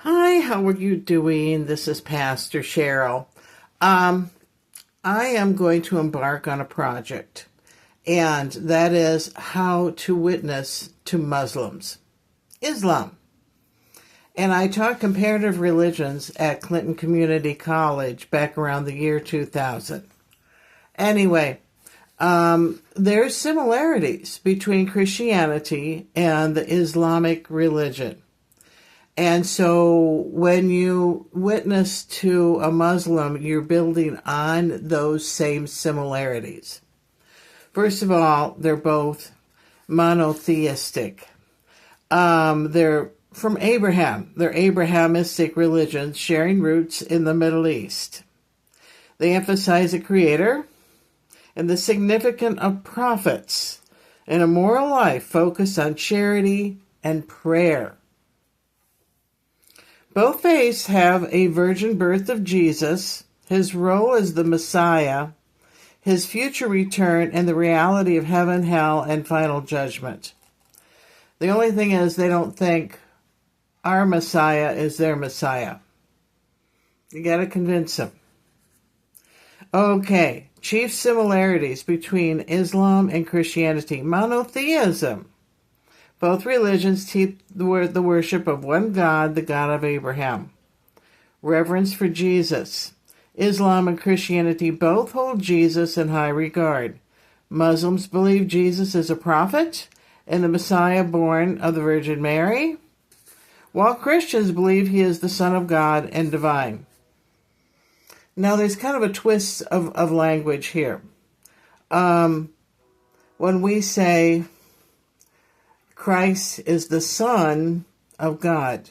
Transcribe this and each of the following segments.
Hi, how are you doing? This is Pastor Cheryl. I am going to embark on a project, and that is how to witness to Muslims, Islam. And I taught comparative religions at Clinton Community College back around the year 2000. Anyway, there's similarities between Christianity and the Islamic religion. And so when you witness to a Muslim, you're building on those same similarities. First of all, they're both monotheistic. They're from Abraham. They're Abrahamistic religions sharing roots in the Middle East. They emphasize a creator and the significance of prophets and a moral life focused on charity and prayer. Both faiths have a virgin birth of Jesus, his role as the Messiah, his future return, and the reality of heaven, hell, and final judgment. The only thing is they don't think our Messiah is their Messiah. You got to convince them. Okay, chief similarities between Islam and Christianity. Monotheism. Both religions teach the worship of one God, the God of Abraham. Reverence for Jesus. Islam and Christianity both hold Jesus in high regard. Muslims believe Jesus is a prophet and the Messiah born of the Virgin Mary, while Christians believe he is the Son of God and divine. Now, there's kind of a twist of language here. When we say Christ is the Son of God,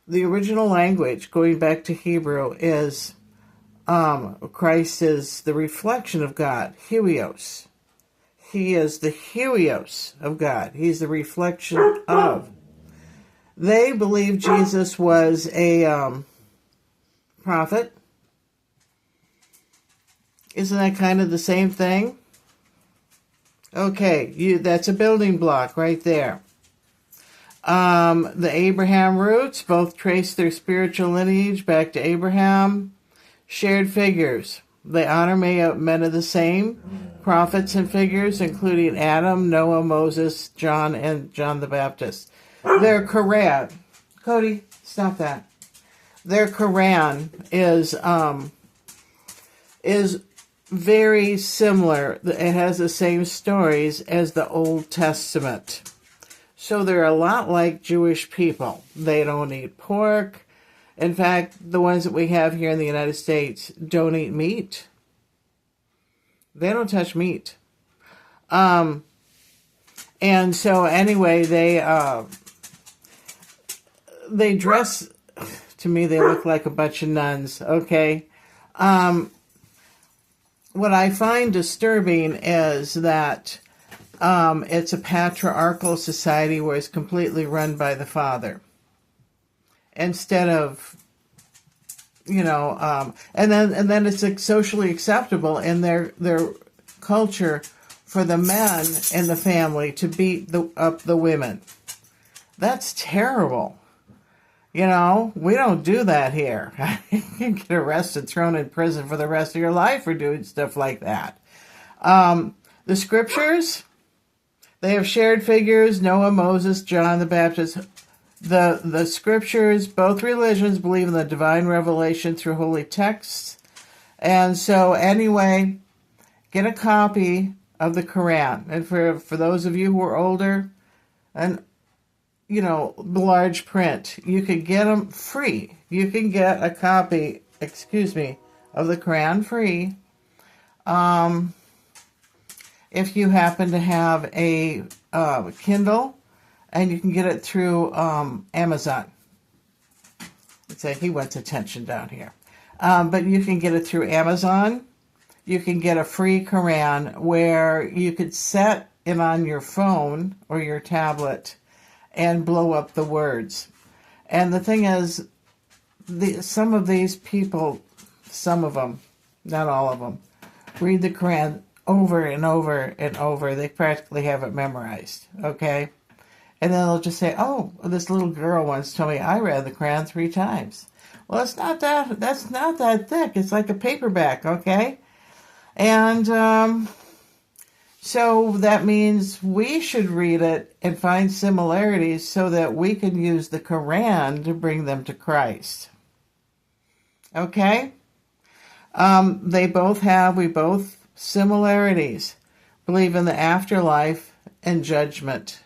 the original language, going back to Hebrew, is Christ is the reflection of God, Huios. He is the Huios of God. He's the reflection of. They believe Jesus was a prophet. Isn't that kind of the same thing? Okay, that's a building block right there. The Abraham roots both trace their spiritual lineage back to Abraham. Shared figures. They honor men of the same prophets and figures, including Adam, Noah, Moses, John, and John the Baptist. Their Quran. Cody, stop that. Their Quran is very similar. It has the same stories as the Old Testament. So they're a lot like Jewish people. They don't eat pork. In fact, the ones that we have here in the United States don't eat meat. They don't touch meat. And so anyway, they dress, to me, they look like a bunch of nuns, okay? What I find disturbing is that it's a patriarchal society where it's completely run by the father. Instead of, and then it's like socially acceptable in their culture for the men in the family to beat up the women. That's terrible. We don't do that here. You can get arrested, thrown in prison for the rest of your life for doing stuff like that. The scriptures, they have shared figures, Noah, Moses, John the Baptist. The scriptures, both religions believe in the divine revelation through holy texts. And so anyway, get a copy of the Quran. And for those of you who are older, and the large print, you could get them free. You can get a copy, of the Quran free. If you happen to have a Kindle, and you can get it through Amazon. Let's say he wants attention down here. But you can get it through Amazon. You can get a free Quran where you could set it on your phone or your tablet and blow up the words. And the thing is, some of these people, some of them, not all of them, read the Quran over and over and over. They practically have it memorized, okay? And then they'll just say, oh, this little girl once told me I read the Quran 3 times. Well, that's not that thick. It's like a paperback, okay? And so that means we should read it and find similarities so that we can use the Quran to bring them to Christ. Okay? We both similarities. Believe in the afterlife and judgment.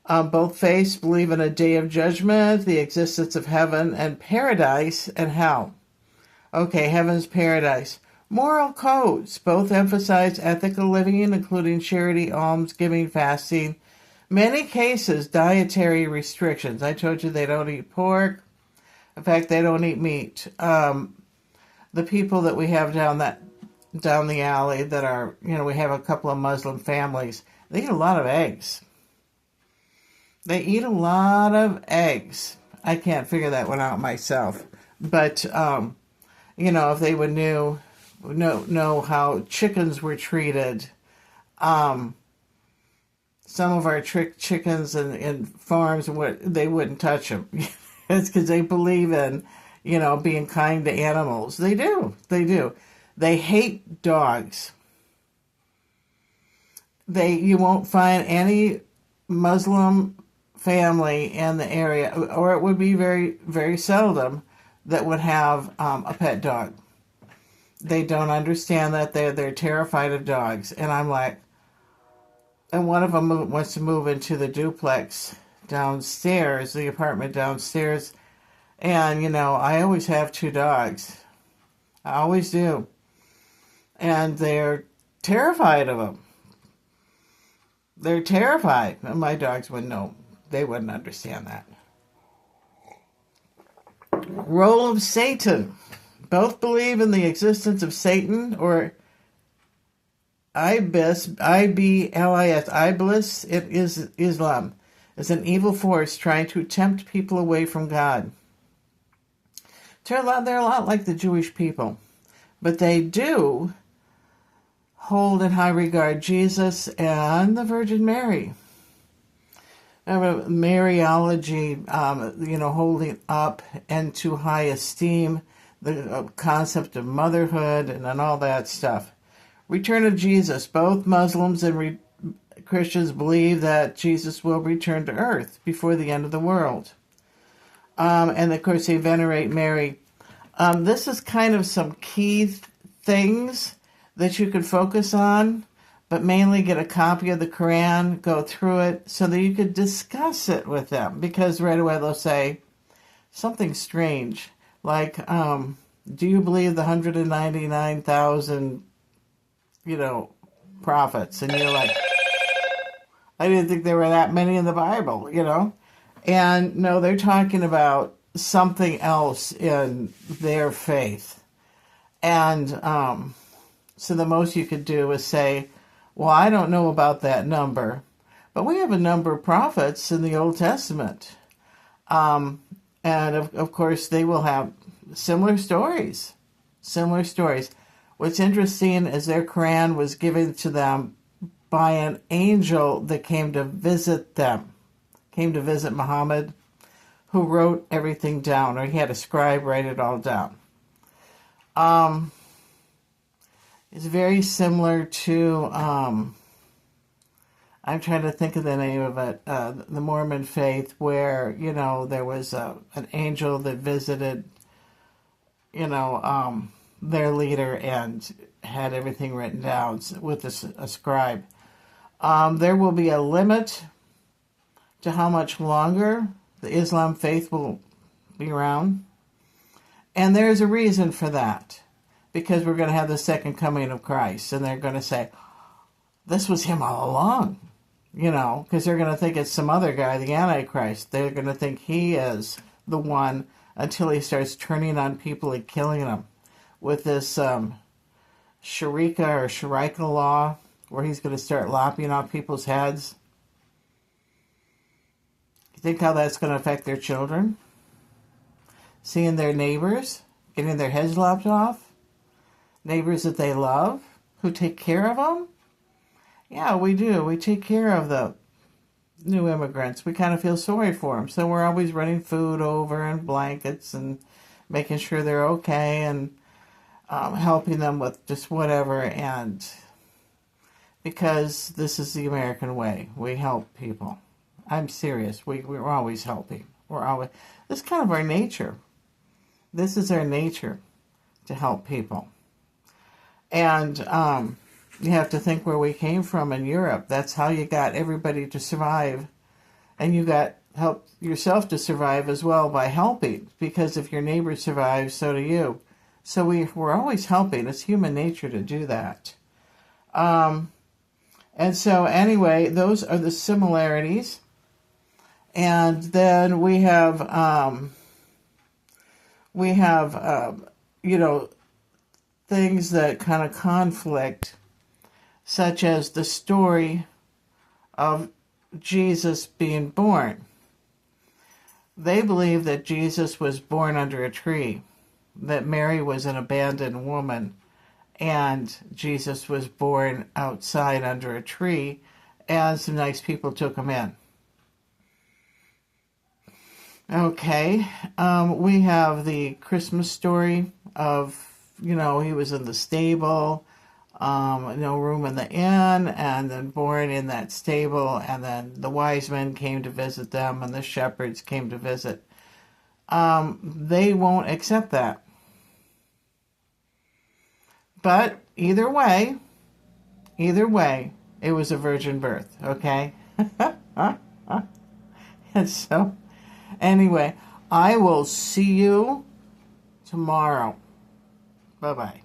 Both faiths believe in a day of judgment, the existence of heaven and paradise and hell. Okay, heaven's paradise. Moral codes. Both emphasize ethical living, including charity, almsgiving, fasting. Many cases, dietary restrictions. I told you they don't eat pork. In fact, they don't eat meat. The people that we have down the alley that are, we have a couple of Muslim families. They eat a lot of eggs. They eat a lot of eggs. I can't figure that one out myself. But, if they would know how chickens were treated, some of our chickens in farms, they wouldn't touch them. It's because they believe in, being kind to animals. They do. They hate dogs. You won't find any Muslim family in the area, or it would be very, very seldom, that would have a pet dog. They don't understand that. They're terrified of dogs. And I'm like, and one of them wants to move into the duplex downstairs, the apartment downstairs. And, I always have 2 dogs. I always do. And they're terrified of them. They're terrified. And my dogs wouldn't know. They wouldn't understand that. Role of Satan. Both believe in the existence of Satan, or Iblis, I-B-L-I-S, Iblis, it is Islam, is an evil force trying to tempt people away from God. They're a lot like the Jewish people, but they do hold in high regard Jesus and the Virgin Mary. Mariology, holding up into high esteem the concept of motherhood and all that stuff. Return of Jesus. Both Muslims and Christians believe that Jesus will return to earth before the end of the world. And of course they venerate Mary. This is kind of some key things that you could focus on, but mainly get a copy of the Quran, go through it, so that you could discuss it with them. Because right away they'll say something strange, like, do you believe the 199,000, prophets? And you're like, I didn't think there were that many in the Bible, And no, they're talking about something else in their faith. And so the most you could do is say, well, I don't know about that number, but we have a number of prophets in the Old Testament. And of course, they will have similar stories. What's interesting is their Quran was given to them by an angel that came to visit them, came to visit Muhammad, who wrote everything down, or he had a scribe write it all down. It's very similar to, I'm trying to think of the name of it, the Mormon faith, where, there was an angel that visited, their leader and had everything written down with a scribe. There will be a limit to how much longer the Islam faith will be around. And there's a reason for that. Because we're going to have the second coming of Christ. And they're going to say, this was him all along. Because they're going to think it's some other guy, the Antichrist. They're going to think he is the one until he starts turning on people and killing them. With this Sharia law, where he's going to start lopping off people's heads. You think how that's going to affect their children? Seeing their neighbors getting their heads lopped off? Neighbors that they love, who take care of them? Yeah, we do. We take care of new immigrants. We kind of feel sorry for them. So we're always running food over and blankets and making sure they're okay and helping them with just whatever. And because this is the American way, we help people. I'm serious. We're always helping. This is kind of our nature. This is our nature to help people. And you have to think where we came from in Europe. That's how you got everybody to survive. And you got help yourself to survive as well by helping. Because if your neighbor survives, so do you. So we're always helping. It's human nature to do that. And so anyway, those are the similarities. And then we have things that kind of conflict, such as the story of Jesus being born. They believe that Jesus was born under a tree, that Mary was an abandoned woman, and Jesus was born outside under a tree, and some nice people took him in. Okay, we have the Christmas story of, he was in the stable, no room in the inn, and then born in that stable, and then the wise men came to visit them, and the shepherds came to visit. They won't accept that. But either way, it was a virgin birth, okay? And so, anyway, I will see you tomorrow. Bye-bye.